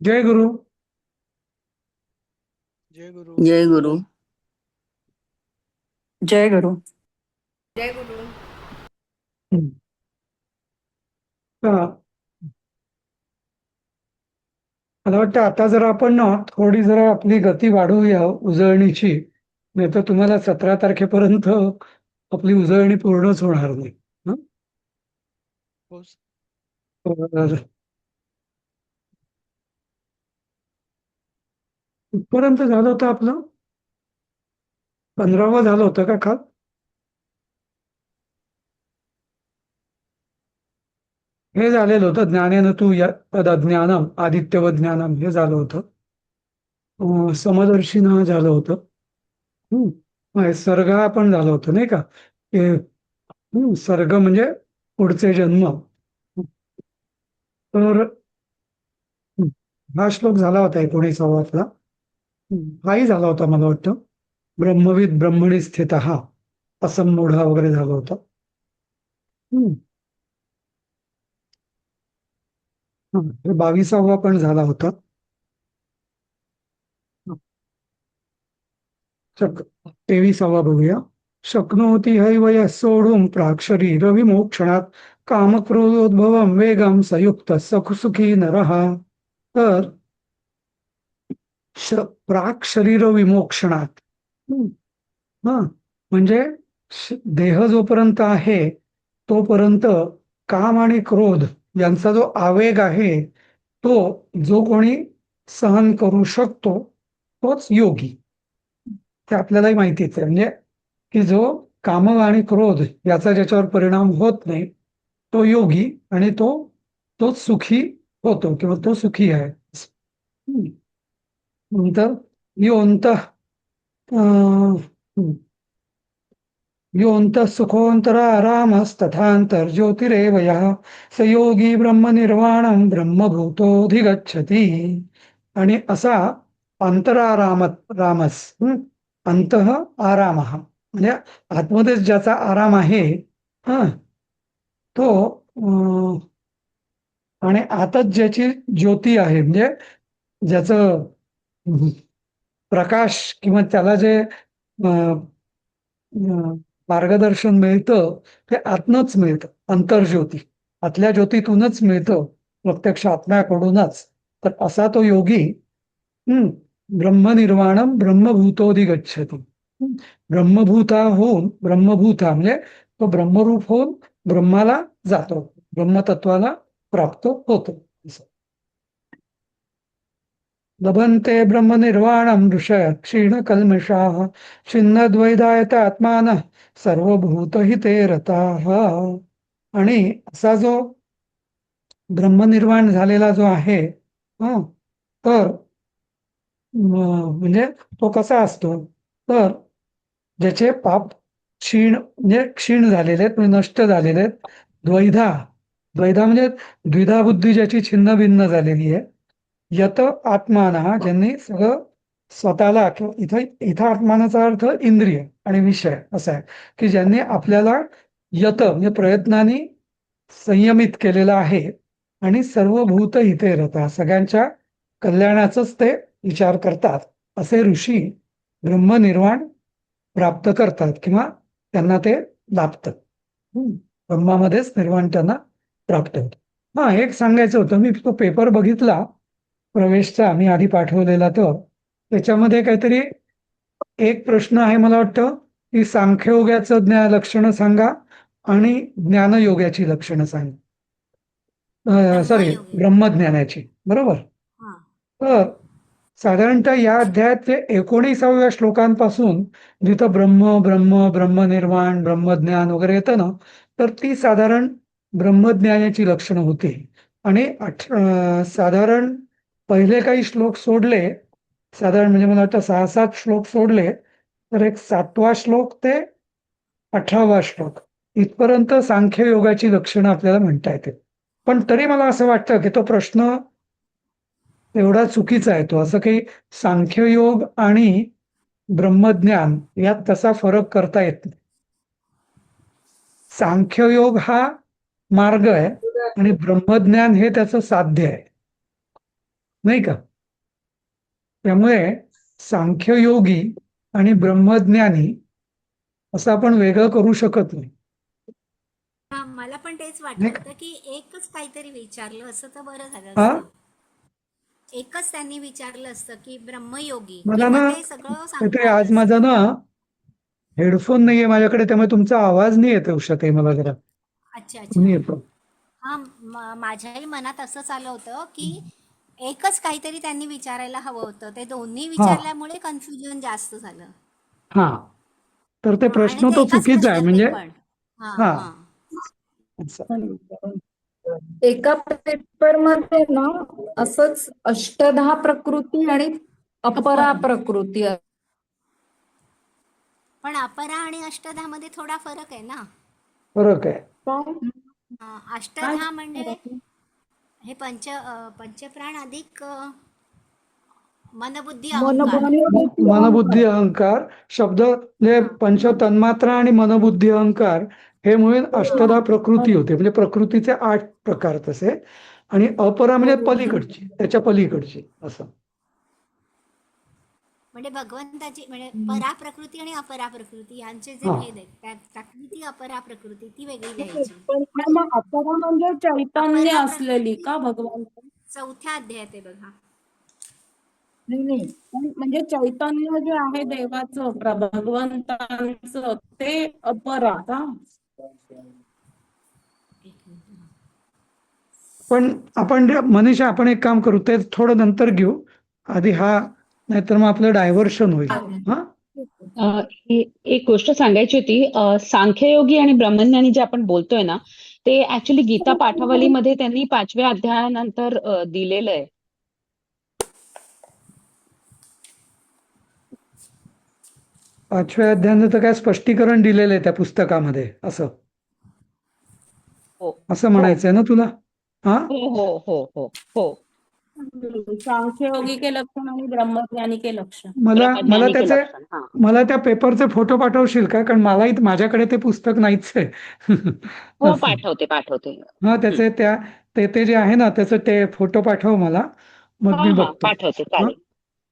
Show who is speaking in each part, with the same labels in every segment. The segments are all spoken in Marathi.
Speaker 1: जय गुरु.
Speaker 2: जय गुरु.
Speaker 3: जय गुरु.
Speaker 4: जय गुरु.
Speaker 3: जय गुरु.
Speaker 1: हं. तर मला वाटतं आता जरा आपण ना थोडी जरा आपली गती वाढवूया उजळणीची. नाही तर तुम्हाला 17 तारखेपर्यंत आपली उजळणी पूर्णच होणार नाही. हं?
Speaker 2: हो.
Speaker 1: तर कुठपर्यंत झालं होतं आपलं? 15वं झालं होतं का काल? हे झालेलं होतं ज्ञानेन तू तदज्ञानम आदित्यवत ज्ञानम हे झालं होतं. समदर्शिना झालं होतं. सर्ग पण झालं होतं नाही का? सर्ग म्हणजे पुढचे जन्म. तर हं, हा श्लोक झाला होता 19वा. हाही झाला होता मला वाटतं. ब्रह्मविद ब्रह्मणी स्थित हा असमूढ वगैरे झालं होतं. हं, हे 22वा पण झाला होता. 23वा बघूया. शक्नोती हैव यः सोढुं प्राक्शरीर विमोक्षणात् कामक्रोधोद्भवं वेगं सयुक्त सुखी नरः. तर प्राक शरीर विमोक्षणात. हं, हा म्हणजे देह जोपर्यंत आहे तोपर्यंत काम आणि क्रोध यांचा जो आवेग आहे तो जो कोणी सहन करू शकतो तोच योगी. ते आपल्यालाही माहितीच आहे. म्हणजे की जो काम आणि क्रोध याचा ज्याच्यावर परिणाम होत नाही तो योगी आणि तोच सुखी होतो किंवा तो सुखी आहे. हं. नंतर योंत योऽन्तः सुखोऽन्तरारामस्तथान्तर्ज्योतिरेव यः स योगी ब्रह्मनिर्वाणं ब्रह्मभूतोऽधिगच्छति. आणि असा रामस अंतः आरामः म्हणजे आतमध्येच ज्याचा आराम आहे हा तो आणि आतच ज्याची ज्योती आहे म्हणजे ज्याचं प्रकाश किंवा त्याला जे मार्गदर्शन मिळतं ते आतनच मिळतं. अंतर्ज्योती आतल्या ज्योतीतूनच मिळतं, प्रत्यक्ष आत्म्याकडूनच. तर असा तो योगी हम्म ब्रह्मनिर्वाणम ब्रह्मभूतोधिगच्छति. ब्रह्मभूता होऊन ब्रह्मभूता म्हणजे तो ब्रह्मरूप होऊन ब्रह्माला जातो, ब्रह्मतत्वाला प्राप्त होतो. लभन्ते ब्रह्मनिर्वाणं ऋषयः क्षीणकल्मषाः छिन्नद्वैधायत आत्मानः सर्वभूतहिते रताः. आणि असा जो ब्रह्मनिर्वाण झालेला जो आहे हं, तर म्हणजे तो कसा असतो तर ज्याचे पाप म्हणजे क्षीण झालेले आहेत म्हणजे नष्ट झालेले आहेत. द्वैधा द्वैधा म्हणजे द्विधा बुद्धी ज्याची छिन्न भिन्न झालेली आहे. यत आत्माना ज्यांनी सगळं स्वतःला किंवा इथं इथं आत्मानाचा अर्थ इंद्रिय आणि विषय असा आहे की ज्यांनी आपल्याला यत म्हणजे प्रयत्नाने संयमित केलेलं आहे आणि सर्व भूत हिते रता सगळ्यांच्या कल्याणाचंच ते विचार करतात असे ऋषी ब्रह्मनिर्वाण प्राप्त करतात किंवा त्यांना ते लाभतं. ब्रह्मामध्येच निर्वाण त्यांना प्राप्त होतं. एक सांगायचं होतं, मी तो पेपर बघितला प्रवेशचा मी आधी पाठवलेला. तर त्याच्यामध्ये काहीतरी एक प्रश्न आहे मला वाटतं की सांख्ययोगाचं लक्षणं सांगा आणि ज्ञानयोगाची लक्षणं सांगा. सॉरी,
Speaker 3: ब्रह्मयोगी.
Speaker 1: ब्रह्मज्ञानाची. बरोबर.
Speaker 3: हा.
Speaker 1: तर साधारणतः या अध्यायाचे 19व्या श्लोकांपासून जिथं ब्रह्म ब्रह्म ब्रह्मनिर्वाण ब्रह्मज्ञान वगैरे येतं ना तर ती साधारण ब्रह्मज्ञानाची लक्षणं होती. आणि साधारण पहिले काही श्लोक सोडले, साधारण म्हणजे मला वाटतं 6-7 श्लोक सोडले तर एक 7वा श्लोक ते 18वा श्लोक इथपर्यंत सांख्ययोगाची लक्षणं आपल्याला म्हणता येते. पण तरी मला असं वाटतं की तो प्रश्न एवढा चुकीचा आहे. तो असं काही सांख्ययोग आणि ब्रह्मज्ञान यात तसा फरक करता येत नाही. सांख्ययोग हा मार्ग आहे आणि ब्रह्मज्ञान हे त्याचं साध्य आहे. नाही का? त्यामुळे सांख्ययोगी आणि ब्रह्मज्ञानी असं आपण वेगळं करू शकत नाही.
Speaker 4: हा, मला पण तेच वाटलं
Speaker 1: नाही का?
Speaker 4: होतं की एकच काहीतरी विचारलं असं तर बरं झालं
Speaker 1: हा
Speaker 4: असतं. एकच त्यांनी विचारलं असतं की ब्रह्मयोगी
Speaker 1: मला
Speaker 4: किंवा
Speaker 1: ना
Speaker 4: ते सगळं
Speaker 1: काहीतरी
Speaker 4: सांगता आलं
Speaker 1: आज माझा
Speaker 4: असतं.
Speaker 1: ना हेडफोन नाहीये माझ्याकडे, त्यामुळे तुमचा आवाज नाही येत उषाताई मला जरा
Speaker 4: अच्छा
Speaker 1: कमी
Speaker 4: अच्छा.
Speaker 1: येतो.
Speaker 4: हा, माझ्याही मनात असंच आलं होतं की एकच काहीतरी त्यांनी विचारायला हवं होतं. ते दोन्ही
Speaker 1: हा
Speaker 4: विचारल्यामुळे कन्फ्युजन जास्त झालं.
Speaker 1: हा तर ते
Speaker 4: हा, आणि
Speaker 1: प्रश्न
Speaker 4: ते
Speaker 1: तो
Speaker 4: एकाच
Speaker 1: चुकीचा आहे
Speaker 4: प्रश्नात ते
Speaker 1: म्हणजे.
Speaker 4: पण. हा
Speaker 1: हा
Speaker 4: हा.
Speaker 1: असं.
Speaker 3: एका पेपर मध्ये ना असंच अष्टधा प्रकृती आणि अपरा प्रकृती
Speaker 4: पण अपरा आणि अष्टधा मध्ये थोडा फरक आहे ना.
Speaker 1: फरक आहे.
Speaker 3: काय काय
Speaker 4: अष्टधा म्हणजे
Speaker 3: फरक आहे?
Speaker 4: हे पंचप्राण अधिक मनबुद्धी
Speaker 3: मन
Speaker 4: अहंकार.
Speaker 3: मनोवृत्ती
Speaker 1: मनबुद्धी
Speaker 3: अहंकार.
Speaker 1: अहंकार शब्द म्हणजे
Speaker 4: हा.
Speaker 1: पंच तन्मात्रा आणि मनबुद्धी अहंकार हे मिळून अष्टधा प्रकृती होते. म्हणजे प्रकृतीचे 8 प्रकार तसे. आणि अपरा म्हणजे पलीकडची, त्याच्या पलीकडची असं.
Speaker 4: म्हणजे भगवंताची म्हणजे परा प्रकृती आणि अपरा प्रकृती यांचे जे
Speaker 1: हा
Speaker 4: भेद आहेत त्यातली ती अपरा प्रकृती ती वेगळी लिहायची.
Speaker 3: पण मग अपरा म्हणजे चैतन्य
Speaker 4: अपरा
Speaker 3: असलेली
Speaker 4: प्रकृती
Speaker 3: का भगवंत?
Speaker 4: चौथ्या अध्यायात आहे बघा.
Speaker 3: नाही नाही पण म्हणजे चैतन्य जे आहे देवाचं भगवंतांचं ते अपरा का?
Speaker 4: एक मिनिट.
Speaker 1: पण मनीषा आपण एक काम करू, ते थोडं नंतर घेऊ आधी हा, नाहीतर मग आपलं डायव्हर्शन होईल. हा
Speaker 5: एक गोष्ट सांगायची होती. सांख्ययोगी आणि ब्रह्मज्ञानी जे आपण बोलतोय ना, ते ऍक्च्युली गीता पाठवलीमध्ये त्यांनी 5व्या अध्यायानंतर दिलेलं आहे.
Speaker 1: 5व्या अध्यायानं तर काय स्पष्टीकरण दिलेलं आहे त्या पुस्तकामध्ये, असं
Speaker 5: हो
Speaker 1: असं
Speaker 5: हो
Speaker 1: म्हणायचंय ना तुला? हा
Speaker 5: हो हो हो हो हो.
Speaker 3: सांख्ययोगी के लक्षण आणि ब्रह्मज्ञानी के लक्षण.
Speaker 1: मला मला
Speaker 5: ब्रह्मज्ञानी के
Speaker 1: त्याचे
Speaker 5: लक्षण. हा
Speaker 1: मला त्या पेपरचे फोटो पाठवशील का? कारण मलाही माझ्याकडे ते पुस्तक नाहीच आहे.
Speaker 5: हो,
Speaker 1: असं.
Speaker 5: पाठवते पाठवते.
Speaker 1: हा त्याचे ते जे आहे ना त्याचं ते फोटो पाठव मला, मग
Speaker 5: हा
Speaker 1: मी
Speaker 5: हा,
Speaker 1: बघतो.
Speaker 5: पाठवते,
Speaker 1: हा
Speaker 5: चालेल.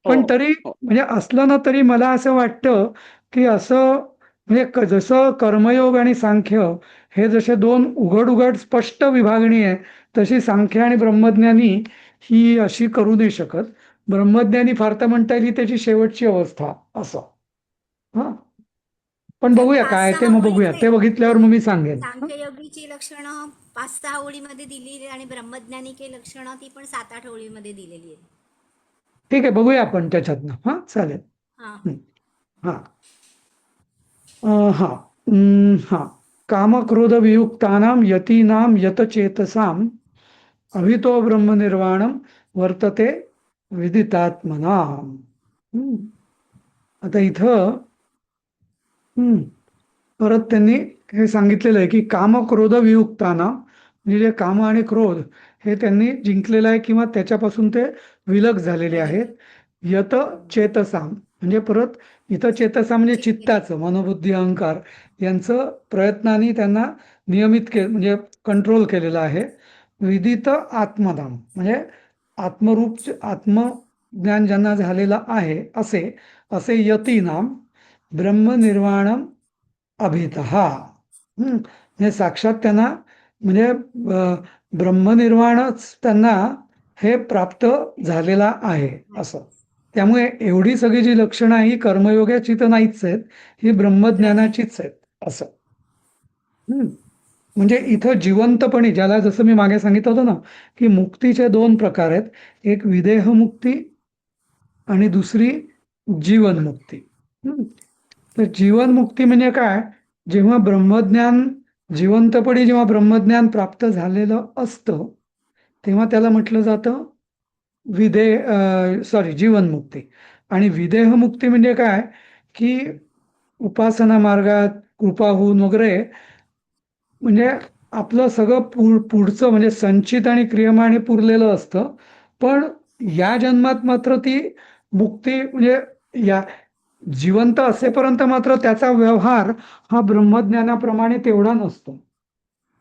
Speaker 5: हो
Speaker 1: पण तरी
Speaker 5: हो.
Speaker 1: म्हणजे असलं ना तरी मला असं वाटतं की असं म्हणजे जसं कर्मयोग आणि सांख्य हे जसे दोन उघड उघड स्पष्ट विभागणी आहे, तशी सांख्य आणि ब्रह्मज्ञानी ही अशी करू नाही शकत. ब्रह्मज्ञानी फार तर म्हणता येईल ही त्याची शेवटची अवस्था असं. हा पण
Speaker 4: तर
Speaker 1: बघूया
Speaker 4: पाच
Speaker 1: काय ते,
Speaker 4: सहा
Speaker 1: मग बघूया,
Speaker 4: ओळीत
Speaker 1: ते बघितल्यावर मग मी सांगेन.
Speaker 4: सांख्ययोगीची लक्षणं 5-6 ओळीमध्ये दिलेली आणि ब्रह्मज्ञानी के लक्षणं ती पण 7-8 ओळीमध्ये दिलेली आहे.
Speaker 1: ठीक आहे, बघूया आपण त्याच्यातनं. हा चालेल.
Speaker 4: हा.
Speaker 1: हं. हा हा हा कामक्रोधवियुक्तानां यतीनां यतचेतसाम् अभितो ब्रह्मनिर्वाणं वर्तते विदितात्मनां. हं. आता इथं परत त्यांनी हे सांगितलेलं आहे की कामक्रोध वियुक्ताना, म्हणजे जे काम आणि क्रोध हे त्यांनी जिंकलेलं आहे किंवा त्याच्यापासून ते विलग झालेले आहेत. यत चेतसाम म्हणजे परत इथं चेतसा म्हणजे चित्ताचं, मनोबुद्धी अहंकार यांचं प्रयत्नाने त्यांना नियमित म्हणजे कंट्रोल केलेलं आहे. विदित आत्मधाम म्हणजे आत्मरूप आत्मज्ञान ज्यांना झालेलं आहे असे असे यतीनाम ब्रह्मनिर्वाणम अभितहा. म्हणजे साक्षात त्यांना म्हणजे ब्रह्मनिर्वाणच त्यांना हे प्राप्त झालेला आहे असं. त्यामुळे एवढी सगळी जी लक्षणं आहे ही कर्मयोगाची तर नाहीच आहेत, ही ब्रह्मज्ञानाचीच आहेत असं. म्हणजे इथं जिवंतपणे, ज्याला जसं मी मागे सांगितलं होतं ना की मुक्तीचे 2 प्रकार आहेत, एक विदेह मुक्ती आणि दुसरी जीवनमुक्ती. तर जीवनमुक्ती म्हणजे काय? जेव्हा ब्रह्मज्ञान जिवंतपणी जेव्हा ब्रह्मज्ञान प्राप्त झालेलं असतं तेव्हा त्याला म्हटलं जातं जीवनमुक्ती. आणि विदेहमुक्ती म्हणजे काय की उपासना मार्गात कृपा होऊन वगैरे म्हणजे आपलं सगळं पुढचं म्हणजे संचित आणि क्रियमाणे पुरलेलं असतं, पण या जन्मात मात्र ती मुक्ती म्हणजे या जिवंत असेपर्यंत मात्र त्याचा व्यवहार हा ब्रह्मज्ञानाप्रमाणे तेवढा नसतो.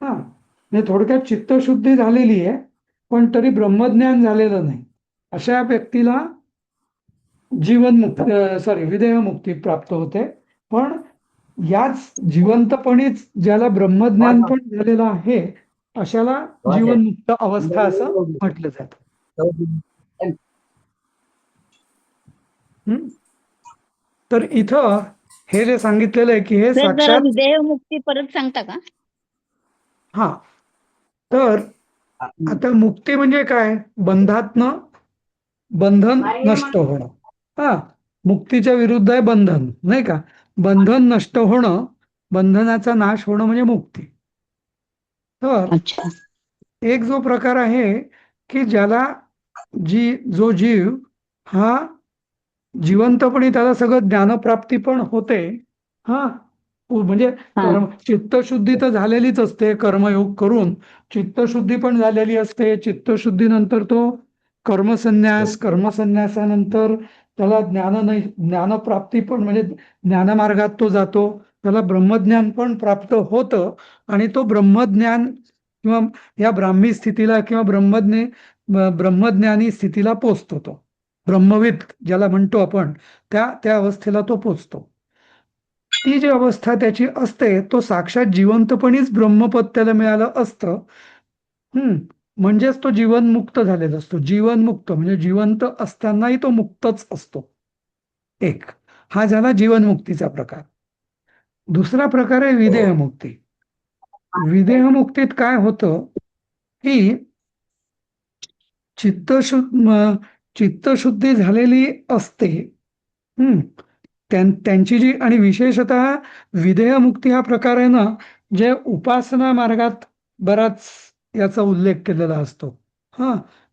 Speaker 1: म्हणजे थोडक्यात चित्तशुद्धी झालेली आहे पण तरी ब्रह्मज्ञान झालेलं नाही अशा व्यक्तीला विदेहमुक्ती प्राप्त होते. पण याच जिवंतपणीच ज्याला ब्रह्मज्ञान पण झालेलं आहे अशाला जीवनमुक्त अवस्था असं म्हटलं जातं. हम्म? तर इथं हे जे सांगितलेलं आहे की हे
Speaker 6: सर जरा
Speaker 1: साक्षात
Speaker 6: विदेहमुक्ती परत सांगता का?
Speaker 1: हा तर आता मुक्ती म्हणजे काय? बंधातनं बंधन नष्ट होणं. हा मुक्तीच्या विरुद्ध आहे बंधन, नाही का? बंधन नष्ट होणं, बंधनाचा नाश होणं म्हणजे मुक्ती. तर
Speaker 5: अच्छा.
Speaker 1: एक जो प्रकार आहे की ज्याला जो जीव हा जिवंतपणी त्याला सगळं ज्ञानप्राप्ती पण होते. हा म्हणजे
Speaker 5: हा.
Speaker 1: चित्तशुद्धी तर झालेलीच असते कर्मयोग करून. चित्तशुद्धी पण झालेली असते. चित्तशुद्धीनंतर तो कर्मसन्यासानंतर त्याला ज्ञानप्राप्ती पण म्हणजे ज्ञानमार्गात तो जातो. त्याला ब्रह्मज्ञान पण प्राप्त होतं आणि तो ब्रह्मज्ञान किंवा या ब्राह्मी स्थितीला किंवा ब्रह्मज्ञानी स्थितीला पोचतो. तो ब्रह्मविद ज्याला म्हणतो आपण त्या अवस्थेला तो पोचतो. ती जी अवस्था त्याची असते तो साक्षात जिवंतपणीच ब्रह्मपद त्याला मिळालं असतं. म्हणजेच तो जीवनमुक्त झालेला असतो. जीवनमुक्त म्हणजे जिवंत असतानाही तो मुक्तच असतो. एक हा झाला जीवनमुक्तीचा प्रकार. दुसरा प्रकार आहे विदेहमुक्ती. विदेहमुक्तीत काय होतं की चित्तशुद्धी झालेली असते. त्यांची जी आणि विशेषतः विदेहमुक्ती हा प्रकार आहे ना, जे उपासना मार्गात बराच याचा उल्लेख केलेला असतो.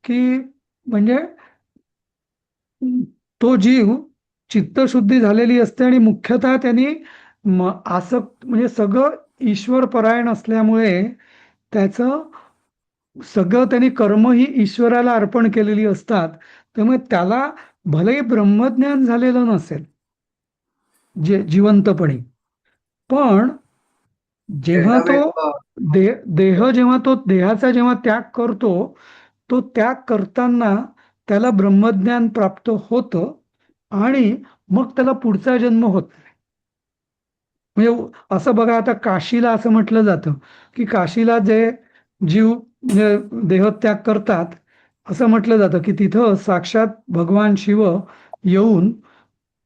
Speaker 1: की म्हणजे तो जीव चित्तशुद्धी झालेली असते आणि मुख्यतः त्यांनी आसक्त म्हणजे सगळं ईश्वर परायण असल्यामुळे त्याचं सगळं त्यांनी कर्म ही ईश्वराला अर्पण केलेली असतात. त्यामुळे त्याला भलेही ब्रह्मज्ञान झालेलं नसेल जिवंतपणी, पण जेव्हा तो देहाचा जेव्हा त्याग करतो, तो त्याग करताना त्याला ब्रह्मज्ञान प्राप्त होतं आणि मग त्याला पुढचा जन्म होत नाही. म्हणजे असं बघा, आता काशीला असं म्हटलं जातं की काशीला जे जीव म्हणजे देहत्याग करतात असं म्हटलं जातं की तिथं साक्षात भगवान शिव येऊन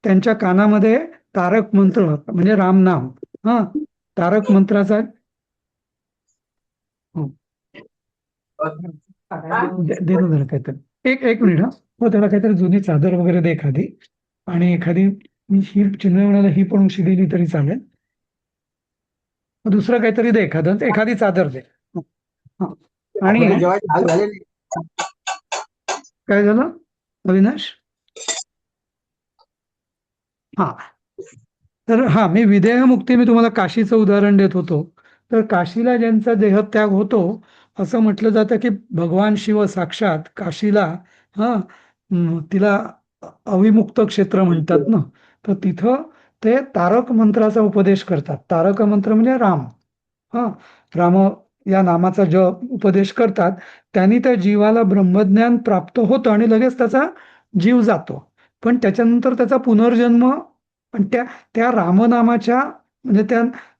Speaker 1: त्यांच्या कानामध्ये तारक मंत्र म्हणजे रामनाम तारक मंत्राचा देणं जरा काहीतरी एक मिनिट. हो त्याला काहीतरी जुनी चादर वगैरे दे एखादी, आणि एखादी ही चिन्हवाण्याला ही पण उशी दिली तरी चालेल. दुसरं काहीतरी दे, एखादी चादर दे. आणि काय झालं अविनाश? तर मी विदेहमुक्ती मी तुम्हाला काशीचं उदाहरण देत होतो. तर काशीला ज्यांचा देहत्याग होतो असं म्हटलं जातं की भगवान शिव साक्षात काशीला तिला अविमुक्त क्षेत्र म्हणतात ना, तर तिथं ते तारक मंत्राचा उपदेश करतात. तारक मंत्र म्हणजे राम. राम या नामाचा जप उपदेश करतात. त्यांनी त्या जीवाला ब्रह्मज्ञान प्राप्त होतं आणि लगेच त्याचा जीव जातो. पण त्याच्यानंतर त्याचा पुनर्जन्म पण त्या रामनामाच्या म्हणजे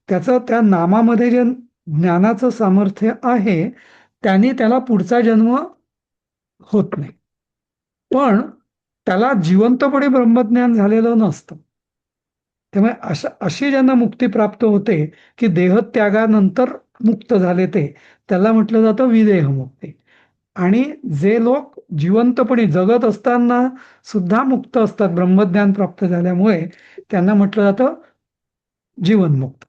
Speaker 1: त्याचं त्या नामामध्ये जे ज्ञानाचं सामर्थ्य आहे त्याने त्याला पुढचा जन्म होत नाही. पण त्याला जिवंतपणे ब्रह्मज्ञान झालेलं नसतं. त्यामुळे अशी ज्यांना मुक्ती प्राप्त होते की देहत्यागानंतर मुक्त झाले त्याला म्हटलं जातं विदेहमुक्ती. आणि जे लोक जिवंतपणे जगत असताना सुद्धा मुक्त असतात ब्रह्मज्ञान प्राप्त झाल्यामुळे त्यांना म्हटलं जातं जीवनमुक्त.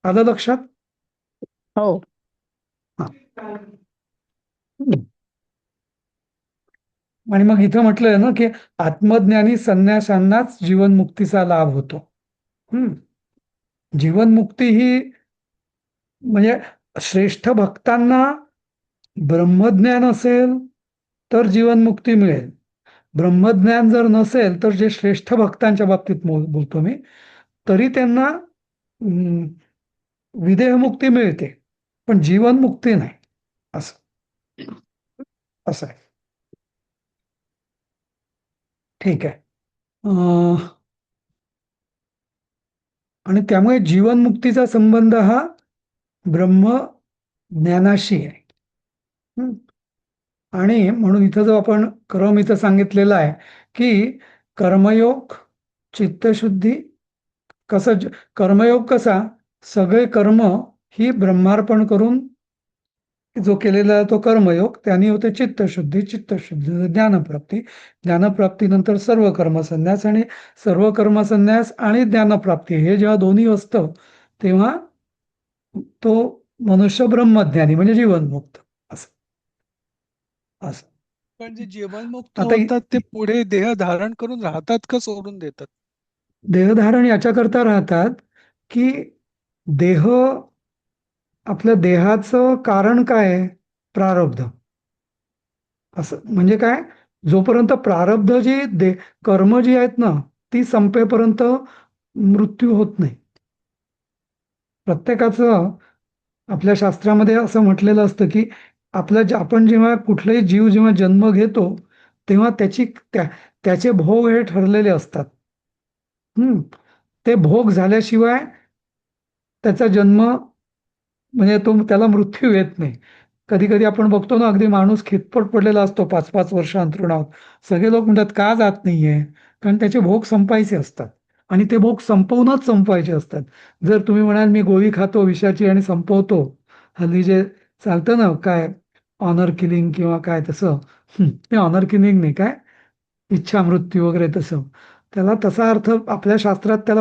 Speaker 1: आलं लक्षात?
Speaker 6: हो.
Speaker 1: आणि मग इथं म्हटलंय ना की आत्मज्ञानी संन्याशांनाच जीवनमुक्तीचा लाभ होतो. जीवनमुक्ती ही म्हणजे श्रेष्ठ भक्तांना ब्रह्मज्ञान असेल तर जीवनमुक्ती मिळेल. ब्रह्मज्ञान जर नसेल तर जे श्रेष्ठ भक्तांच्या बाबतीत बोलतो मी, तरी त्यांना विदेहमुक्ती मिळते पण जीवनमुक्ती नाही. असं आहे. ठीक आहे. आणि त्यामुळे जीवनमुक्तीचा संबंध हा ब्रह्म ज्ञानाशी आहे. हं. आणि म्हणून इथं जो आपण क्रम इथं सांगितलेला आहे की कर्मयोग, चित्तशुद्धी, कर्मयोग कसा, सगळे कर्म ही ब्रह्मार्पण करून जो केलेला तो कर्मयोग, त्याने होते चित्तशुद्धी, चित्तशुद्धी ज्ञानप्राप्ती, ज्ञानप्राप्तीनंतर सर्व कर्मसन्यास, आणि सर्व कर्मसन्यास आणि ज्ञानप्राप्ती हे जेव्हा दोन्ही असतं तेव्हा तो मनुष्य ब्रह्मज्ञानी म्हणजे जीवनमुक्त असं असं.
Speaker 2: पण जे जीवनमुक्त
Speaker 1: आता
Speaker 2: होतात ते पुढे देह धारण करून राहतात का सोडून देतात?
Speaker 1: देहधारण याच्याकरता राहतात की देह, आपल्या देहाचं कारण काय आहे? प्रारब्ध. असं म्हणजे काय, जोपर्यंत प्रारब्ध कर्म जी आहेत ना ती संपेपर्यंत मृत्यू होत नाही. प्रत्येकाचं आपल्या शास्त्रामध्ये असं म्हटलेलं असतं की आपण जेव्हा कुठलाही जीव जेव्हा जन्म घेतो तेव्हा त्याचे भोग हे ठरलेले असतात. ते भोग झाल्याशिवाय त्याचा जन्म म्हणजे त्याला मृत्यू येत नाही. कधी कधी आपण बघतो ना, अगदी माणूस खितपट पडलेला असतो 5-5 वर्ष अंथरुणावर. सगळे लोक म्हणतात का जात नाहीये, कारण त्याचे भोग संपायचे असतात आणि ते भोग संपवायचे असतात. जर तुम्ही म्हणाल मी गोळी खातो विषाची आणि संपवतो, हल्ली जे चालतं ना काय ऑनर किलिंग किंवा काय तसं, ते ऑनर किलिंग नाही, काय इच्छा मृत्यू वगैरे तसं, त्याला तसा अर्थ आपल्या शास्त्रात त्याला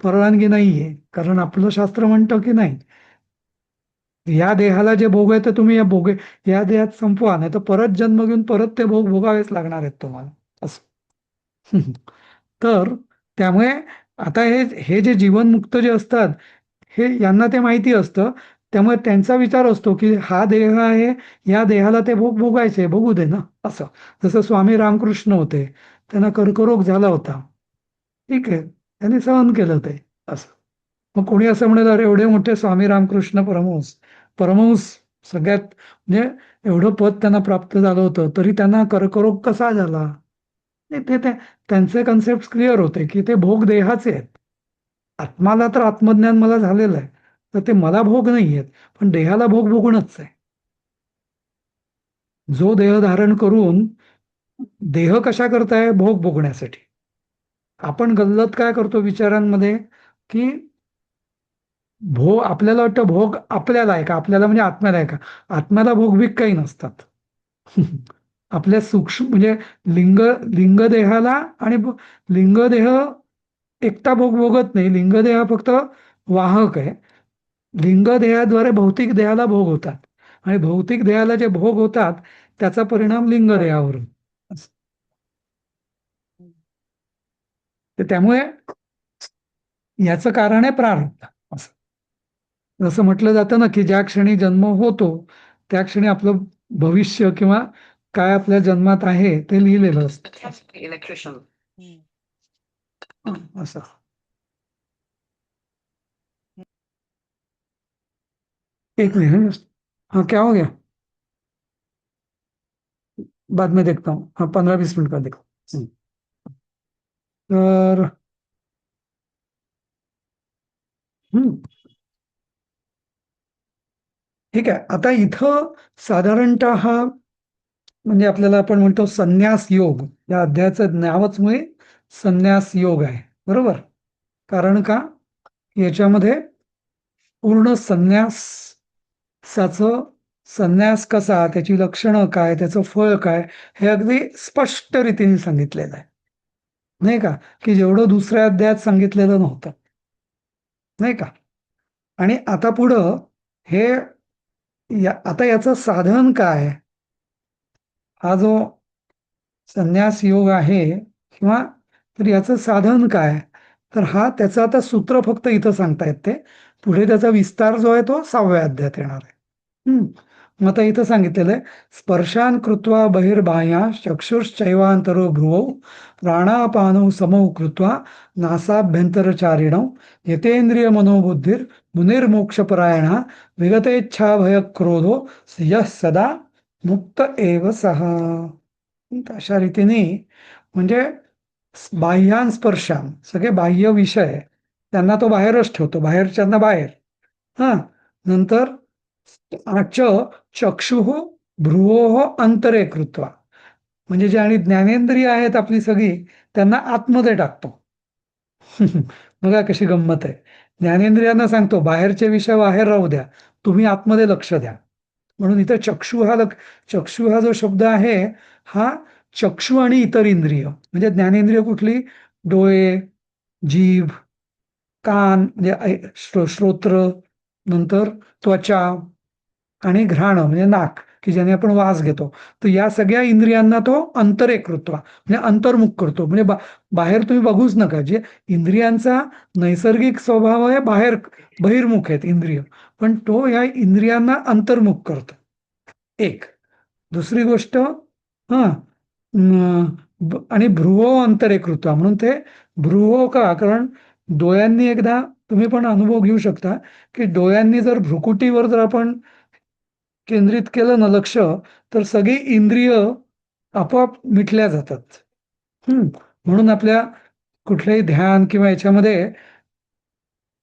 Speaker 1: परवानगी नाहीये. कारण आपलं शास्त्र म्हणतं की नाही, या देहाला जे भोग आहे ते तुम्ही या देहात संपवा, नाही तर परत जन्म घेऊन परत ते भोग भोगावेच लागणार आहेत तुम्हाला असं. तर त्यामुळे आता हे जे जीवनमुक्त जे असतात हे यांना ते माहिती असतं. त्यामुळे त्यांचा विचार असतो की हा देह आहे, या देहाला ते भोग भोगायचे, बघू दे ना असं. जसं स्वामी रामकृष्ण होते, त्यांना कर्करोग झाला होता, ठीक आहे, त्यांनी सहन केलं ते असं. मग कोणी असं म्हणेल अरे एवढे मोठे स्वामी रामकृष्ण परमहंस, परमहंस सगळ्यात म्हणजे एवढं पद त्यांना प्राप्त झालं होतं, तरी त्यांना कर्करोग कसा झाला? नाही, त्यांचे कन्सेप्ट क्लिअर होते की ते भोग देहाचे आहेत. आत्माला तर आत्मज्ञान मला झालेलं आहे, तर ते मला भोग नाही आहेत, पण देहाला भोग भोगणंच आहे. जो देह धारण करून देह कशा करताय? भोग भोगण्यासाठी. आपण गल्लत काय करतो विचारांमध्ये की आपल्याला वाटतं भोग आपल्याला आहे का, आपल्याला म्हणजे आत्म्याला आहे का? आत्म्याला भोग बिग काही नसतात. आपल्या सूक्ष्म म्हणजे लिंगदेहाला आणि लिंगदेह एकटा भोग भोगत नाही. लिंगदेह हा फक्त वाहक आहे. लिंगदेहाद्वारे भौतिक देहाला भोग होतात आणि भौतिक देहाला जे भोग होतात त्याचा परिणाम लिंगदेहावर. तर त्यामुळे याचं कारण आहे प्रारब्ध. असं जसं म्हटलं जातं ना की ज्या क्षणी जन्म होतो त्या क्षणी आपलं भविष्य किंवा काय आपल्या जन्मात आहे ते लिहिलेलं असतं. इलेक्ट्रिशियन असं. एक मिनट, हाँ क्या हो गया? बाद में देखता हूँ, हाँ 15-20 मिनट का देखो. तर ठीक आहे. आता इथं साधारणतः हा म्हणजे आपल्याला आपण म्हणतो संन्यास योग, या अध्यायाचं नावच मुळे संन्यास योग आहे, बरोबर? कारण का, याच्यामध्ये पूर्ण संन्यास कसा, त्याची लक्षणं काय, त्याचं फळ काय, हे अगदी स्पष्ट रीतीने सांगितलेलं आहे, नाही का? की जेवढं दुसऱ्या अध्यायात सांगितलेलं नव्हतं, नाही का? आणि आता पुढं हे आता याचं साधन काय, हा जो संन्यास योग आहे किंवा तर याचं साधन काय, तर त्याचं आता सूत्र फक्त इथं सांगतायत ते. पुढे त्याचा विस्तार जो आहे तो 6व्या अध्यायात येणार आहे. मग आता इथं सांगितलेलं आहे, स्पर्शान कृत्वा बहिर्बाह्या चक्षुश्चैवांतरो भ्रुवौ प्राणापानौ समौ कृत्वा नासाभ्यंतरचारिणौ यतेंद्रिय मनोबुद्धिर मुनिर्मोक्षपरायणः विगतेच्छा भय क्रोधो यः सदा मुक्त एव सहा. अशा रीतीने म्हणजे बाह्यान स्पर्शान, सगळे बाह्य विषय त्यांना तो बाहेरच ठेवतो, बाहेरच्यांना बाहेर. हा, नंतर च चक्षुः भ्रुवोः अंतरे कृत्वा, म्हणजे जे आणि ज्ञानेंद्रिय आहेत आपली सगळी, त्यांना आतमध्ये टाकतो. बघा कशी गंमत आहे. ज्ञानेंद्रियांना सांगतो बाहेरचे विषय बाहेर राहू द्या, तुम्ही आतमध्ये लक्ष द्या. म्हणून इथं चक्षु हा जो शब्द आहे, हा चक्षु आणि इतर इंद्रिय, म्हणजे ज्ञानेंद्रिय कुठली? डोळे, जीभ, कान म्हणजे श्रोत्र, नंतर त्वचा आणि घ्राण म्हणजे नाक, की ज्याने आपण वास घेतो. तर या सगळ्या इंद्रियांना तो अंतरेकृत्वा म्हणजे अंतर्मुख करतो. म्हणजे बाहेर तुम्ही बघूच नका. जे इंद्रियांचा नैसर्गिक स्वभाव आहे बहिर्मुख आहेत इंद्रिय, पण तो या इंद्रियांना अंतर्मुख करतो. एक. दुसरी गोष्ट, हा, आणि भ्रुवो अंतरेकृत्वा, म्हणून ते भ्रुवो का? कारण डोळ्यांनी एकदा तुम्ही पण अनुभव घेऊ शकता की डोळ्यांनी जर भ्रुकुटीवर जर आपण केंद्रित केलं ना लक्ष, तर सगळी इंद्रिय आपोआप मिटल्या जातात. म्हणून आपल्या कुठल्याही ध्यान किंवा याच्यामध्ये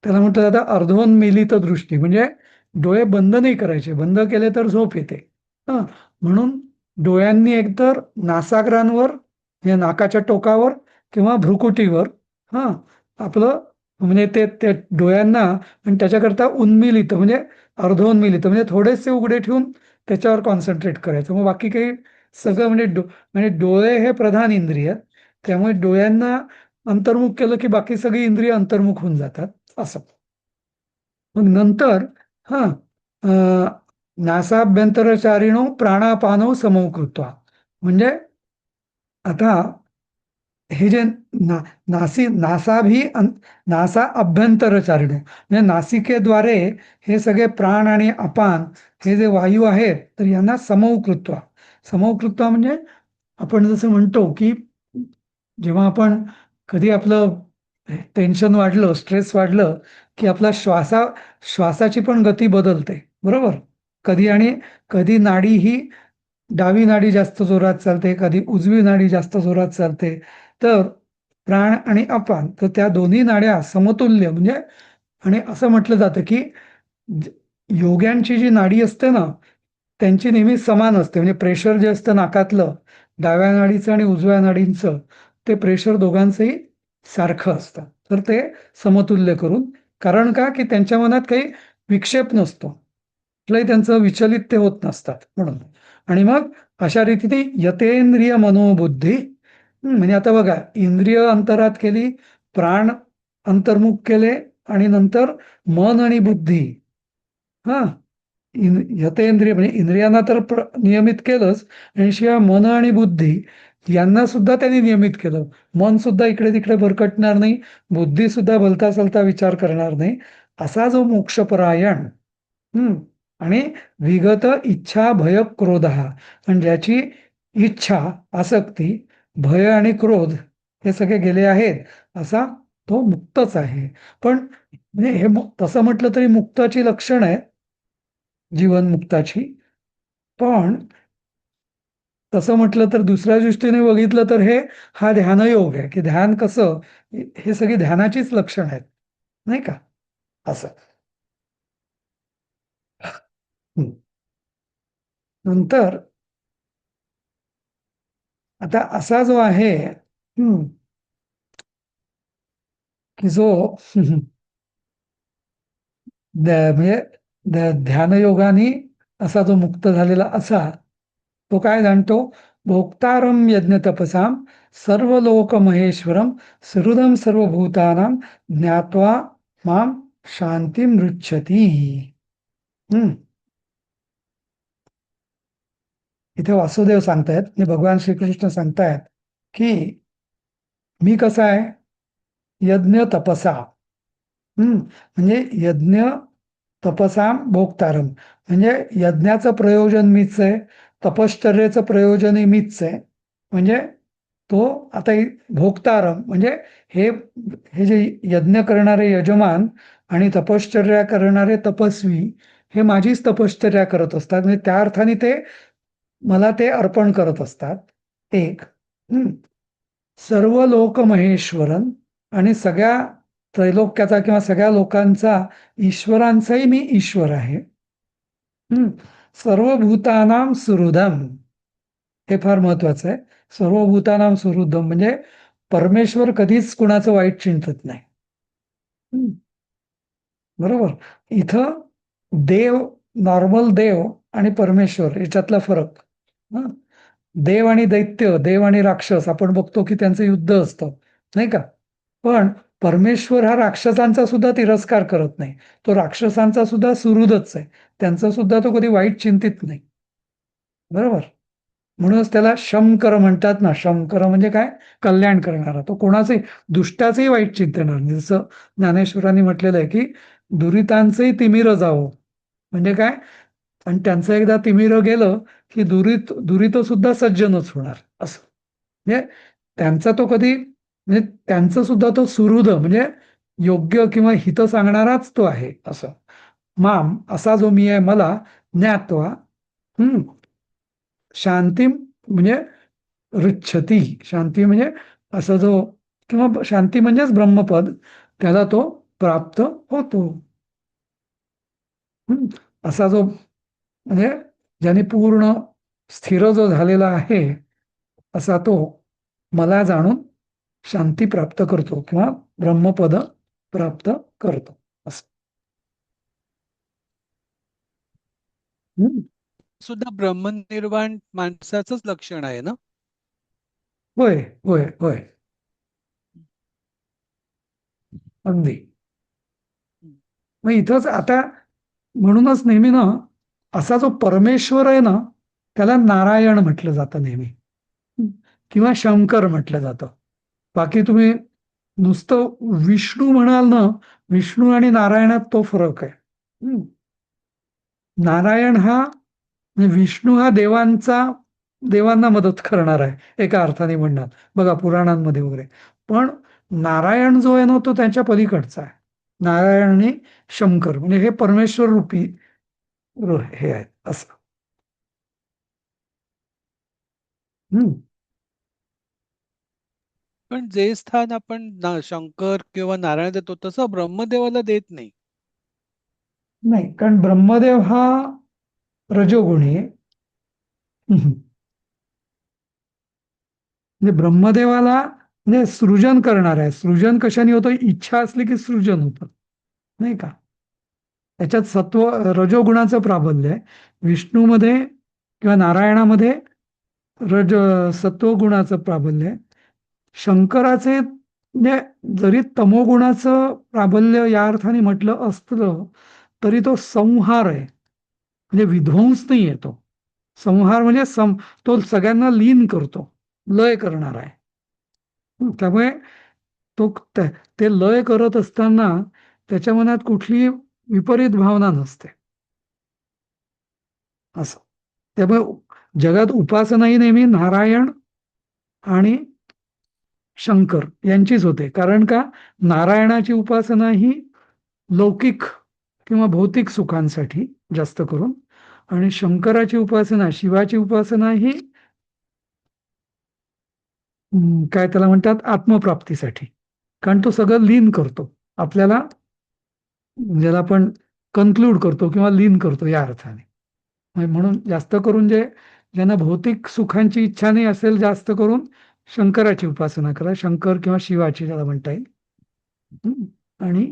Speaker 1: त्याला म्हटलं जातं अर्धोन्मीलित दृष्टी, म्हणजे डोळे बंद नाही करायचे, बंद केले तर झोप येते. हा, म्हणून डोळ्यांनी एकतर नासाग्रांवर म्हणजे नाकाच्या टोकावर किंवा भ्रुकुटीवर, हा, आपलं म्हणजे ते डोळ्यांना, आणि त्याच्याकरता उन्मिलित म्हणजे अर्धोन्मिलित म्हणजे थोडेसे उघडे ठेवून त्याच्यावर कॉन्सन्ट्रेट करायचं. मग बाकी काही सगळं म्हणजे डोळे हे प्रधान इंद्रिय, त्यामुळे डोळ्यांना अंतर्मुख केलं की बाकी सगळी इंद्रिय अंतर्मुख होऊन जातात असं. मग नंतर हा, नासाभ्यंतरचारिणो प्राणापानो समौ कृत्वा, म्हणजे आता हे जे नासा अभ्यंतरचारिणो म्हणजे नासिकेद्वारे हे सगळे प्राण आणि अपान हे जे वायू आहेत, तर यांना समौ कृत्वा म्हणजे आपण जसं म्हणतो की जेव्हा आपण कधी आपलं टेन्शन वाढलं, स्ट्रेस वाढलं, की आपला श्वासाची पण गती बदलते, बरोबर? कधी नाडी ही डावी नाडी जास्त जोरात चालते, कधी उजवी नाडी जास्त जोरात चालते. तर प्राण आणि अपान, तर त्या दोन्ही नाड्या समतुल्य म्हणजे, आणि असं म्हटलं जातं की योग्यांची जी नाडी असते ना, त्यांची नेहमी समान असते. म्हणजे प्रेशर जे असतं नाकातलं, डाव्या नाडीचं आणि उजव्या नाडींचं, ते प्रेशर दोघांचंही सारखं असतं. तर ते समतुल्य करून, कारण का? की त्यांच्या मनात काही विक्षेप नसतो, कुठलंही त्यांचं विचलित ते होत नसतात म्हणून. आणि मग अशा रीतीने यतेंद्रिय मनोबुद्धी, म्हणजे आता बघा, इंद्रिय अंतरात केली, प्राण अंतर्मुख केले, आणि नंतर मन आणि बुद्धी, हा, यतेंद्रिय म्हणजे इंद्रियांना तर नियमित केलंच, आणि शिवाय मन आणि बुद्धी यांना सुद्धा त्यांनी नियमित केलं. मन सुद्धा इकडे तिकडे भरकटणार नाही, बुद्धी सुद्धा भलता सलता विचार करणार नाही, असा जो मोक्षपरायण, आणि विगत इच्छा भय क्रोध, आणि ज्याची इच्छा, आसक्ती, भय आणि क्रोध हे सगळे गेले आहेत, असा तो मुक्तच आहे. पण म्हणजे हे तसं म्हटलं तरी मुक्ताची लक्षण आहे, जीवन मुक्ताची. पण तसं म्हटलं तर दुसऱ्या दृष्टीने बघितलं तर हा ध्यानयोग आहे, की ध्यान कसं, हे सगळी ध्यानाचीच लक्षण आहेत, नाही का? असं. नंतर आता असा जो आहे की जो म्हणजे ध्यानयोगाने असा जो मुक्त झालेला असा, तो काय जाणतो? भोक्तारम यज्ञ तपसाम सर्व लोक महेश्वरम सुहृदम सर्वभूतानां ज्ञात्वा माम शांती मृच्छती. इथे वासुदेव सांगतायत, म्हणजे भगवान श्रीकृष्ण सांगतायत की मी कसा आहे? यज्ञ तपसा, म्हणजे यज्ञ तपसाम भोक्तारम, म्हणजे यज्ञाचं प्रयोजन मीच आहे, तपश्चर्याचं प्रयोजनही मीच आहे. म्हणजे तो आता भोक्तारम म्हणजे हे जे यज्ञ करणारे यजमान आणि तपश्चर्या करणारे तपस्वी हे माझीच तपश्चर्या करत असतात, म्हणजे त्या अर्थाने ते मला ते अर्पण करत असतात. एक. सर्व लोक महेश्वरन आणि सगळ्या त्रैलोक्याचा किंवा सगळ्या लोकांचा ईश्वरांचाही मी ईश्वर आहे. सर्वभूतानां सुहृदम, हे फार महत्वाचं आहे. सर्वभूतानां सुहृदम म्हणजे परमेश्वर कधीच कुणाचं वाईट चिंतत नाही. बरोबर. इथं देव, नॉर्मल देव आणि परमेश्वर याच्यातला फरक. हं. देव आणि दैत्य, देव आणि राक्षस आपण बघतो की त्यांचं युद्ध असतं, नाही का? पण परमेश्वर हा राक्षसांचा सुद्धा तिरस्कार करत नाही. तो राक्षसांचा सुद्धा सुहृदच आहे. त्यांचा सुद्धा तो कधी वाईट चिंतित नाही. बरोबर. म्हणूनच त्याला शमकर म्हणतात ना. शमकर म्हणजे काय? कल्याण करणारा. तो कोणाचंही, दुष्टाचंही वाईट चिंतणार नाही. जसं ज्ञानेश्वरांनी म्हटलेलं आहे की दुरितांचंही तिमिर जावो. म्हणजे काय? आणि त्यांचं एकदा तिमिर गेलं की दुरित सुद्धा सज्जनच होणार असं. म्हणजे त्यांचा तो कधी, म्हणजे त्यांचं सुद्धा तो सुहृद म्हणजे योग्य किंवा हित सांगणाराच तो आहे असं. माम असा जो मी आहे मला ज्ञात्वा शांती म्हणजे ऋच्छती. शांती म्हणजे असं जो, किंवा शांती म्हणजेच ब्रह्मपद, त्याला तो प्राप्त होतो. असा जो म्हणजे ज्याने पूर्ण स्थिर जो झालेला आहे असा तो मला जाणून शांती प्राप्त करतो किंवा ब्रह्मपद प्राप्त करतो असं.
Speaker 2: सुद्धा ब्रह्मनिर्वाण माणसाचंच लक्षण आहे ना?
Speaker 1: होय होय होय, अगदी. मग इथंच आता म्हणूनच नेहमी ना असा जो परमेश्वर आहे ना त्याला नारायण म्हटलं जातं नेहमी, किंवा शंकर म्हटलं जातं. बाकी तुम्ही नुसतं विष्णू म्हणाल ना, विष्णू आणि नारायणात तो फरक आहे. नारायण हा म्हणजे विष्णू हा देवांना मदत करणार आहे एका अर्थाने म्हणणार बघा पुराणांमध्ये वगैरे. पण नारायण जो आहे ना तो त्यांच्या पलीकडचा आहे. नारायण आणि शंकर म्हणजे हे परमेश्वर रूपी हे आहेत असं.
Speaker 2: पण जे स्थान आपण शंकर किंवा नारायण देतो तसं ब्रह्मदेवाला देत नाही.
Speaker 1: नाही, कारण ब्रह्मदेव हा रजोगुणी आहे. म्हणजे ब्रह्मदेवाला म्हणजे सृजन करणार आहे. सृजन कशाने होतं? इच्छा असली की सृजन होतं, नाही का? त्याच्यात रजोगुणाचं प्राबल्य आहे. विष्णूमध्ये किंवा नारायणामध्ये सत्वगुणाचं प्राबल्य आहे. शंकराचे म्हणजे जरी तमोगुणाचं प्राबल्य या अर्थाने म्हटलं असलं तरी तो संहार आहे, म्हणजे विध्वंस नाही आहे तो. संहार म्हणजे तो सगळ्यांना लीन करतो, लय करणार आहे. त्यामुळे तो ते लय करत असताना त्याच्या मनात कुठली विपरीत भावना नसते असं. त्यामुळे जगात उपासना ही नेहमी नारायण आणि शंकर यांचीच होते. कारण का? नारायणाची उपासना ही लौकिक किंवा भौतिक सुखांसाठी जास्त करून, आणि शंकराची उपासना, शिवाची उपासना ही काय त्याला म्हणतात, आत्मप्राप्तीसाठी. कारण तो सगळं लीन करतो आपल्याला, ज्याला आपण कन्क्लूड करतो किंवा लीन करतो या अर्थाने. म्हणून जास्त करून ज्यांना भौतिक सुखांची इच्छा नाही असेल जास्त करून शंकराची उपासना करा. शंकर किंवा शिवाची ज्याला म्हणता येईल. आणि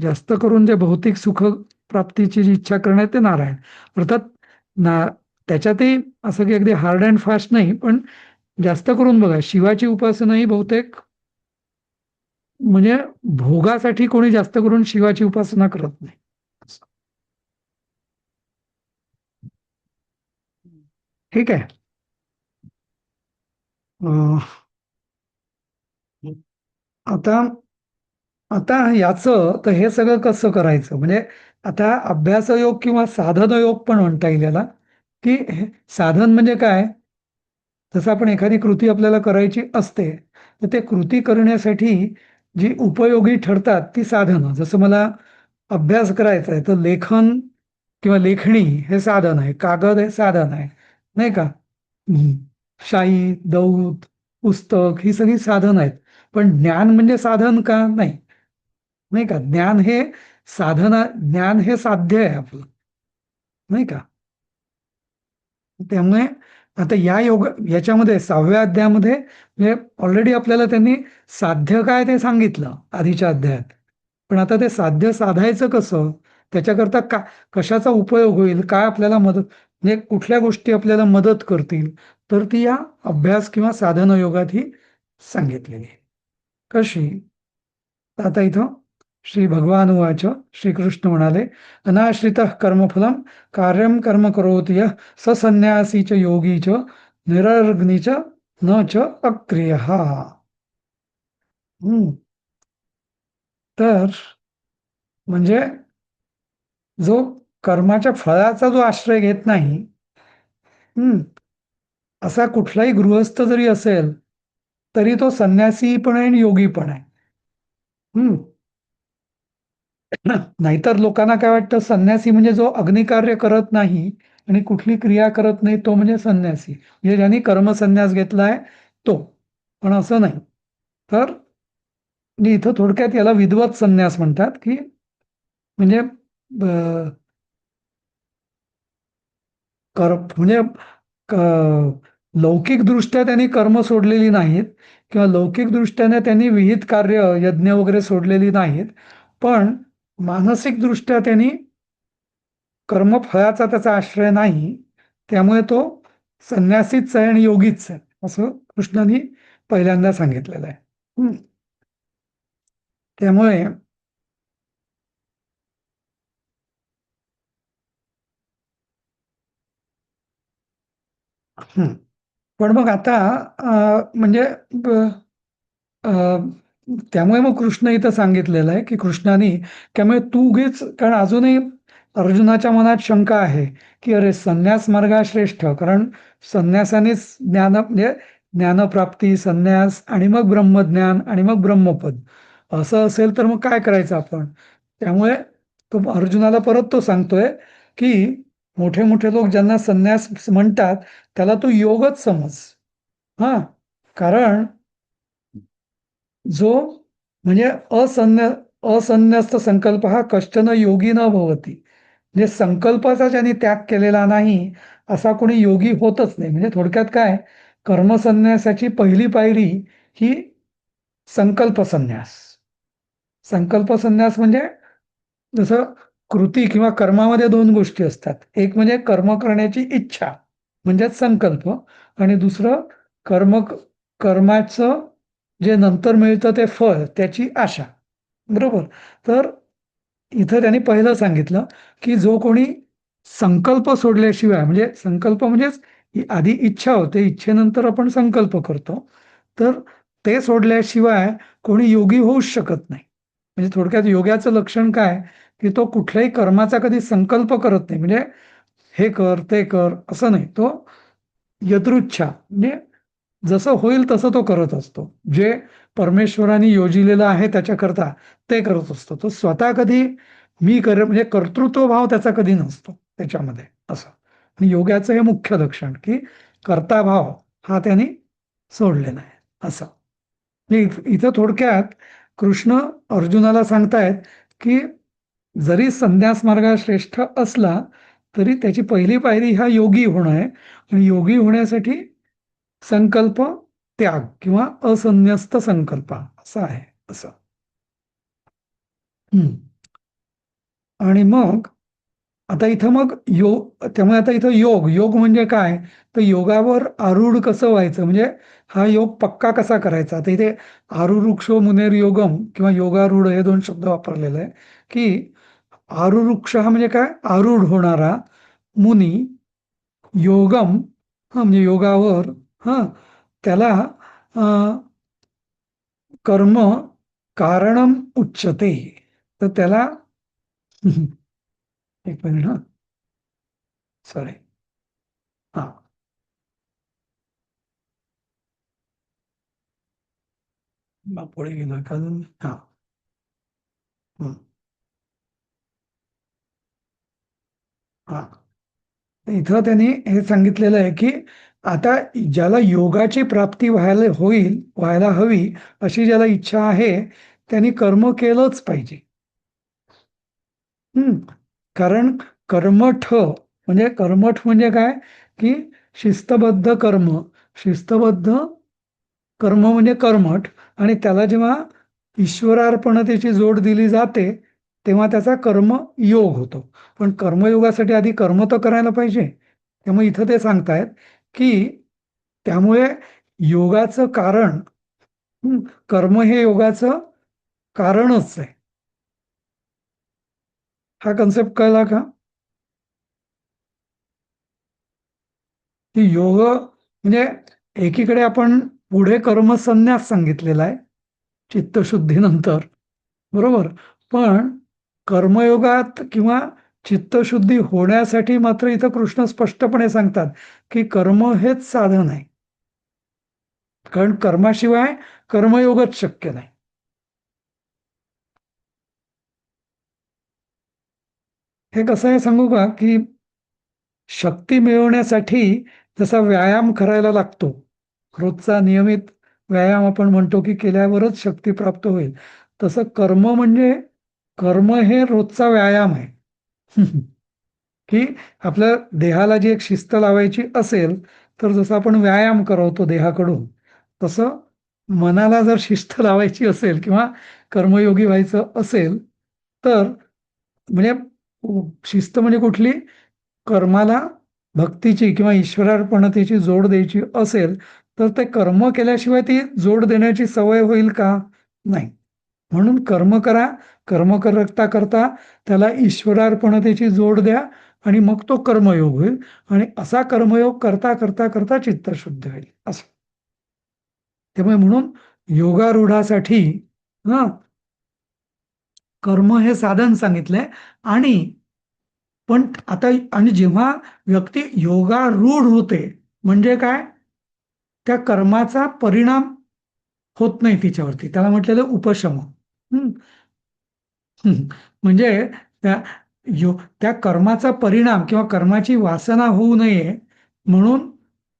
Speaker 1: जास्त करून जे भौतिक सुख प्राप्तीची जी इच्छा करण्यात ते नारायण. अर्थात त्याच्यातही असं की अगदी हार्ड अँड फास्ट नाही, पण जास्त करून बघा शिवाची उपासना ही बहुतेक म्हणजे भोगासाठी कोणी जास्त करून शिवाची उपासना करत नाही. ठीक आहे. आता याचं तर हे सगळं कसं करायचं, म्हणजे आता अभ्यासयोग किंवा साधनयोग पण म्हणता येईल याला. की साधन म्हणजे काय? जसं आपण एखादी कृती आपल्याला करायची असते तर ते कृती करण्यासाठी जी उपयोगी ठरतात ती साधनं. जसं मला अभ्यास करायचा आहे तर लेखन किंवा लेखणी हे साधन आहे, कागद हे साधन आहे, नाही का? शाई, दौत, पुस्तक ही सगळी साधन आहेत. पण ज्ञान म्हणजे साधन का? नाही. नाही का? ज्ञान हे साध्य आहे आपलं, नाही का? त्यामुळे आता याच्यामध्ये 6व्या अध्यायामध्ये म्हणजे ऑलरेडी आपल्याला त्यांनी साध्य काय ते सांगितलं आधीच्या अध्यायात. पण आता ते साध्य साधायचं कसं, त्याच्याकरता कशाचा उपयोग होईल, काय आपल्याला मदत, म्हणजे कुठल्या गोष्टी आपल्याला मदत करतील, तर ती या अभ्यास किंवा साधन योगात ही सांगितलेली आहे. कशी? तर आता इथं श्री भगवान उवाच, श्रीकृष्ण म्हणाले, अनाश्रितः कर्मफलम कार्यम कर्म करोति यः स संन्यासी च योगी च निरग्नि च न च अक्रियः. तर म्हणजे जो कर्माच्या फळाचा जो आश्रय घेत नाही, असा कुठलाही गृहस्थ जरी असेल तरी तो संन्यासी पण आहे आणि योगी पण आहे. नाहीतर लोकांना काय वाटतं, संन्यासी म्हणजे जो अग्निकार्य करत नाही आणि कुठली क्रिया करत नाही तो म्हणजे संन्यासी, म्हणजे ज्यांनी कर्मसन्यास घेतलाय तो. पण असं नाही. तर म्हणजे इथं थोडक्यात याला विद्वत संन्यास म्हणतात, की म्हणजे म्हणजे लौकिकदृष्ट्या त्यांनी कर्म सोडलेली नाहीत किंवा लौकिकदृष्ट्याने त्यांनी विहित कार्य यज्ञ वगैरे सोडलेली नाहीत, पण मानसिकदृष्ट्या त्यांनी कर्मफळाचा त्याचा आश्रय नाही, त्यामुळे तो संन्यासीच आहे आणि योगीच आहे, असं कृष्णाने पहिल्यांदा सांगितलेलं आहे. त्यामुळे पण मग आता म्हणजे त्यामुळे मग कृष्ण इथं सांगितलेलं आहे, की कृष्णाने, त्यामुळे तू उगीच, कारण अजूनही अर्जुनाच्या मनात शंका आहे की अरे संन्यास मार्ग हा श्रेष्ठ, कारण संन्यासानेच म्हणजे ज्ञानप्राप्ती, संन्यास आणि मग ब्रह्मज्ञान आणि मग ब्रह्मपद असं असेल तर मग काय करायचं आपण. त्यामुळे तो अर्जुनाला परत तो सांगतोय की मोठे मोठे लोक ज्यांना संन्यास म्हणतात त्याला तू योगच समज. कारण जो म्हणजे असन्यस्त संकल्प हा कश्चन योगी न भवती, म्हणजे संकल्पाचा ज्याने त्याग केलेला नाही असा कोणी योगी होतच नाही. म्हणजे थोडक्यात काय, कर्मसन्यासाची पहिली पायरी ही संकल्पसन्यास. संकल्पसन्यास म्हणजे जसं कृती किंवा कर्मामध्ये दोन गोष्टी असतात, एक म्हणजे कर्म करण्याची इच्छा म्हणजेच संकल्प, आणि दुसरं कर्माचं जे नंतर मिळतं ते फळ, त्याची आशा. बरोबर. तर इथं त्यांनी पहिलं सांगितलं की जो कोणी संकल्प सोडल्याशिवाय, म्हणजे संकल्प म्हणजेच आधी इच्छा होते, इच्छेनंतर आपण संकल्प करतो, तर ते सोडल्याशिवाय कोणी योगी होऊच शकत नाही. म्हणजे थोडक्यात योग्याचं लक्षण काय, की तो कुठल्याही कर्माचा कधी संकल्प करत नाही, म्हणजे हे कर ते कर असं नाही, तो यदृच्छा म्हणजे जसं होईल तसं तो करत असतो. जे परमेश्वराने योजिलेलं आहे त्याच्याकरता ते करत असतो. तो स्वतः कधी मी म्हणजे कर्तृत्व भाव त्याचा कधी नसतो त्याच्यामध्ये, असं. आणि योगाचं हे मुख्य लक्षण की कर्ताभाव हा त्यांनी सोडलेला आहे, असं. इथं थोडक्यात कृष्ण अर्जुनाला सांगतायत की जरी संन्यास मार्ग श्रेष्ठ असला तरी त्याची पहिली पायरी हा योगी होणं आहे, आणि योगी होण्यासाठी संकल्प त्याग किंवा असन्यस्त संकल्प असा आहे, असं. आणि मग आता इथं मग त्यामुळे आता इथं योग म्हणजे काय, तर योगावर आरूढ कसं व्हायचं, म्हणजे हा योग पक्का कसा करायचा. आता इथे आरुरुक्षो मुनेर योगम किंवा योगारूढ हे दोन शब्द वापरलेले आहे, की आरुरुक्ष हा म्हणजे काय, आरूढ होणारा, मुनी, योगम हा म्हणजे योगावर, त्याला कर्म कारणम उच्यते. तर त्याला एक मिनिट, सॉरी, हा पुढे गेलो का अजून, हा इथं त्यांनी हे सांगितलेलं आहे की आता ज्याला योगाची प्राप्ती व्हायला हवी अशी ज्याला इच्छा आहे त्यांनी कर्म केलंच पाहिजे. हम्म. कारण कर्मठ म्हणजे काय की शिस्तबद्ध शिस्तबद्ध कर्म म्हणजे कर्मठ. आणि त्याला जेव्हा ईश्वरार्पणतेची जोड दिली जाते तेव्हा त्याचा कर्मयोग होतो. पण कर्मयोगासाठी आधी कर्म तर करायला पाहिजे. त्यामुळे इथं ते सांगतायत की त्यामुळे योगाचं कारण, कर्म हे योगाचं कारणच आहे. हा कन्सेप्ट कळला का? की योग म्हणजे एकीकडे आपण पुढे कर्मसन्यास सांगितलेला आहे चित्तशुद्धीनंतर, बरोबर. पण कर्मयोगात किंवा चित्तशुद्धी होण्यासाठी मात्र इथं कृष्ण स्पष्टपणे सांगतात की कर्म हेच साधन आहे. कारण कर्माशिवाय कर्मयोगच शक्य नाही. हे कसं आहे सांगू का की शक्ती मिळवण्यासाठी जसा व्यायाम करायला लागतो, रोजचा नियमित व्यायाम आपण म्हणतो की केल्यावरच शक्ती प्राप्त होईल, तसं कर्म हे रोजचा व्यायाम आहे. की आपल्या देहाला जी एक शिस्त लावायची असेल तर जसं आपण व्यायाम करवतो देहाकडून, तसं मनाला जर शिस्त लावायची असेल किंवा कर्मयोगी व्हायचं असेल तर म्हणजे शिस्त म्हणजे कुठली, कर्माला भक्तीची किंवा ईश्वरार्पणतेची जोड द्यायची असेल तर ते कर्म केल्याशिवाय ती जोड देण्याची सवय होईल का? नाही. म्हणून कर्म करता करता त्याला ईश्वरार्पणतेची जोड द्या आणि मग तो कर्मयोग होईल. आणि असा कर्मयोग करता करता करता चित्त शुद्ध होईल असं. त्यामुळे म्हणून योगारूढासाठी हा कर्म हे साधन सांगितलंय. आणि पण आता आणि जेव्हा व्यक्ती योगारूढ होते म्हणजे काय, त्या कर्माचा परिणाम होत नाही तिच्यावरती, त्याला म्हटलेलं उपशम. हम्म. म्हणजे त्या त्या कर्माचा परिणाम किंवा कर्माची वासना होऊ नये म्हणून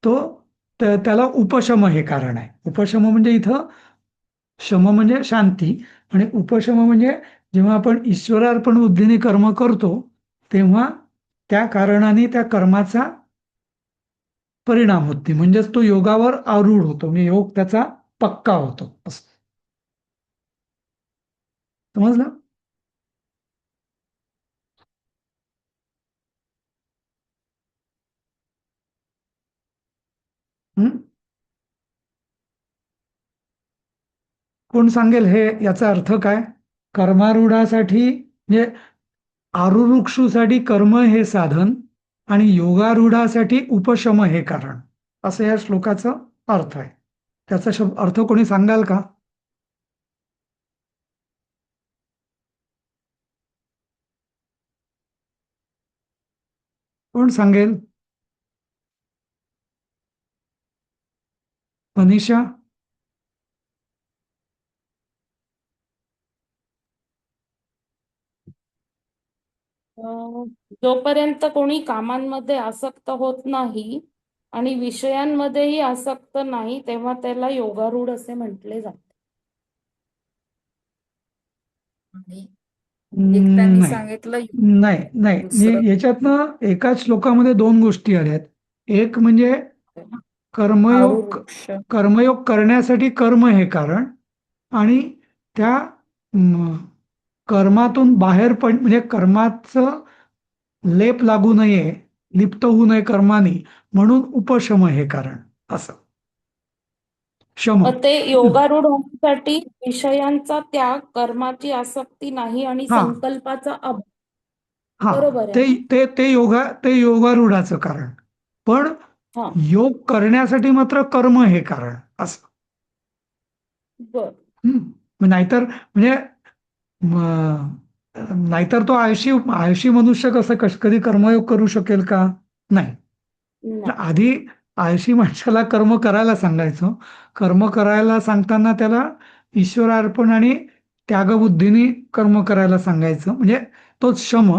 Speaker 1: तो त्याला उपशम हे कारण आहे. उपशम म्हणजे इथं शम म्हणजे शांती आणि उपशम म्हणजे जेव्हा आपण ईश्वरार्पण बुद्धीने कर्म करतो तेव्हा त्या कारणाने त्या कर्माचा परिणाम होत नाही, म्हणजेच तो योगावर आरूढ होतो, म्हणजे योग त्याचा पक्का होतो असं. समजलं? हम्म. कोण सांगेल हे याचा अर्थ काय? कर्मारूढासाठी म्हणजे आरुरुक्षूसाठी कर्म हे साधन आणि योगारूढासाठी उपशम हे कारण, असं या श्लोकाचा अर्थ आहे. त्याचा अर्थ कोणी सांगाल का? कोण सांगेल? मनीषा?
Speaker 3: जोपर्यंत कोणी कामांमध्ये आसक्त होत नाही आणि विषयांमध्येही आसक्त नाही तेव्हा त्याला योगारूढ असे म्हटले जाते. एक त्यांनी
Speaker 1: नाही
Speaker 3: सांगितलं
Speaker 1: नाही नाही
Speaker 3: दुसरं
Speaker 1: याच्यातनं एकाच श्लोकामध्ये दोन गोष्टी आल्यात. एक म्हणजे कर्मयोग
Speaker 3: आरुवृक्ष.
Speaker 1: कर्मयोग करण्यासाठी कर्म हे कारण, आणि त्या कर्मातून बाहेर म्हणजे कर्माचं लेप लागू नये, लिप्त होऊ नये कर्माने म्हणून उपशम हे कारण असं. शम
Speaker 3: मग ते योगारूढ होण्यासाठी विषयांचा त्याग, कर्माची आसक्ती नाही आणि
Speaker 1: हा
Speaker 3: संकल्पाचा
Speaker 1: हा
Speaker 3: बरोबर आहे
Speaker 1: ते
Speaker 3: ना?
Speaker 1: ते ते योगारूढाचं कारण. पण
Speaker 3: हा
Speaker 1: योग करण्यासाठी मात्र कर्म हे कारण असं.
Speaker 3: बर.
Speaker 1: नाहीतर म्हणजे नाहीतर तो आळशी मनुष्य कधी कर्मयोग करू शकेल का? नाही. तर
Speaker 3: नाही.
Speaker 1: आधी आळशी माणसाला कर्म करायला सांगायचं. कर्म करायला सांगताना त्याला ईश्वरार्पण आणि त्यागबुद्धीने कर्म करायला सांगायचं, म्हणजे तोच शम.